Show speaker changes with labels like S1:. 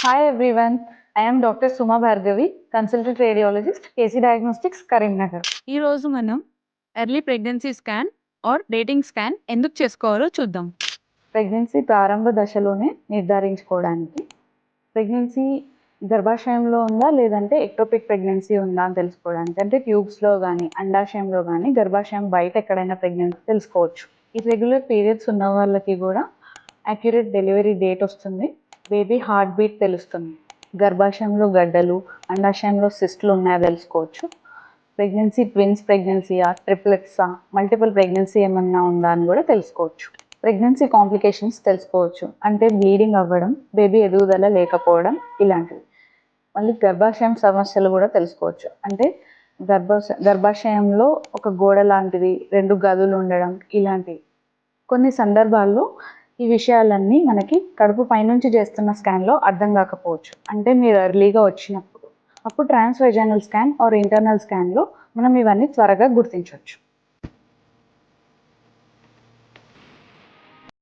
S1: Hi everyone, I am Dr. Suma Bhargavi, Consultant Radiologist, KC Diagnostics, Karimnagar.
S2: ఈ రోజు మనం early pregnancy scan or dating scan ఎందుకు చేసుకోవాలో చూద్దాం.
S1: ప్రెగ్నెన్సీ ప్రారంభ దశలోనే నిర్ధారించుకోవడానికి ప్రెగ్నెన్సీ గర్భాశయంలో ఉందా లేదంటే ఎక్టోపిక్ ప్రెగ్నెన్సీ ఉందా అని తెలుసుకోవడానికి, అంటే ట్యూబ్స్లో కానీ అండాశయంలో కానీ గర్భాశయం బయట ఎక్కడైనా ప్రెగ్నెన్సీ తెలుసుకోవచ్చు. ఇర్రెగ్యులర్ పీరియడ్స్ ఉన్న వాళ్ళకి కూడా యాక్యురేట్ డెలివరీ డేట్ వస్తుంది, బేబీ హార్ట్ బీట్ తెలుస్తుంది, గర్భాశయంలో గడ్డలు అండాశయంలో సిస్టులు ఉన్నాయో తెలుసుకోవచ్చు. ప్రెగ్నెన్సీ ట్విన్స్ ప్రెగ్నెన్సీయా, ట్రిప్లెట్సా, మల్టిపుల్ ప్రెగ్నెన్సీ ఏమన్నా ఉందా అని కూడా తెలుసుకోవచ్చు. ప్రెగ్నెన్సీ కాంప్లికేషన్స్ తెలుసుకోవచ్చు, అంటే బ్లీడింగ్ అవ్వడం, బేబీ ఎదుగుదల లేకపోవడం ఇలాంటివి. మళ్ళీ గర్భాశయం సమస్యలు కూడా తెలుసుకోవచ్చు, అంటే గర్భాశయంలో ఒక గోడ లాంటిది, 2 గదులు ఉండడం ఇలాంటివి. కొన్ని సందర్భాల్లో ఈ విషయాలన్నీ మనకి కడుపు పైనుంచి చేస్తున్న స్కాన్లో అర్థం కాకపోవచ్చు, అంటే మీరు ఎర్లీగా వచ్చినప్పుడు. అప్పుడు ట్రాన్స్వెజైనల్ స్కాన్ ఆర్ ఇంటర్నల్ స్కాన్లో మనం ఇవన్నీ త్వరగా గుర్తించవచ్చు.